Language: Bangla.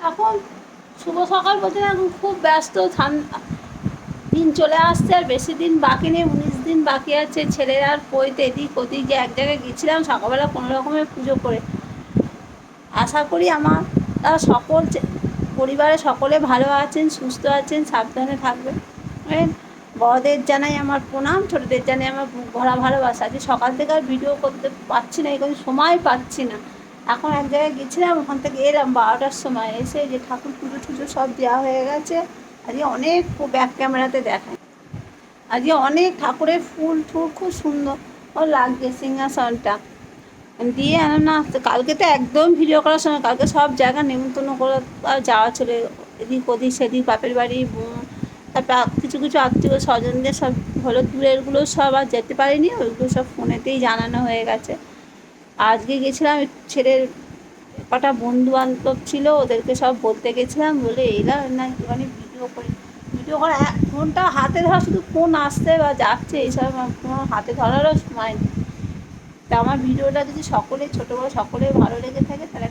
এখন শুভ সকাল বলতে এখন খুব ব্যস্ত, দিন চলে আসছে আর বেশি দিন বাকি নেই, 19 দিন বাকি আছে। ছেলেরা আর পইতে এদিক ওদিক যে এক জায়গায় গেছিলাম সকালবেলা কোনো রকমের পুজো করে। আশা করি আমার সকল পরিবারে সকলে ভালো আছেন, সুস্থ আছেন, সাবধানে থাকবেন। বড়দের জানাই আমার প্রণাম, ছোটদের জানাই আমার বুক ভরা ভালোবাসা। আজকে সকাল থেকে আর ভিডিও করতে পারছি না, এখন সময় পাচ্ছি না। এখন এক জায়গায় গেছিলাম, ওখান থেকে এলাম 12টার সময়, এসে যে ঠাকুর পুজো টুজো সব দেওয়া হয়ে গেছে। আজকে অনেক ব্যাক ক্যামেরাতে দেখায়, আজকে অনেক ঠাকুরের ফুল টুল খুব সুন্দর লাগছে সিংহাসনটা দিয়ে। না কালকে তো একদম ভিডিও করার সময়, কালকে সব জায়গা নেমন্তন্ন করে যাওয়া ছিল, এদিক ওদিক সেদিক, বাপের বাড়ি, তারপর কিছু কিছু আত্মীয় স্বজনদের সব হলো, দূরেরগুলো সব আর যেতে পারিনি, ওইগুলো সব ফোনেতেই জানানো হয়ে গেছে। আজকে গেছিলাম ছেলের কটা বন্ধু বান্ধব ছিল, ওদেরকে সব বলতে গেছিলাম, বলে এলাম না একটুখানি ভিডিও করি। ভিডিও করা ফোনটা হাতে ধরা, শুধু ফোন আসছে বা যাচ্ছে এইসব, কোনো হাতে ধরারও সময় নেই। তা আমার ভিডিওটা যদি সকলে, ছোটো বড়ো সকলে ভালো লেগে থাকে তাহলে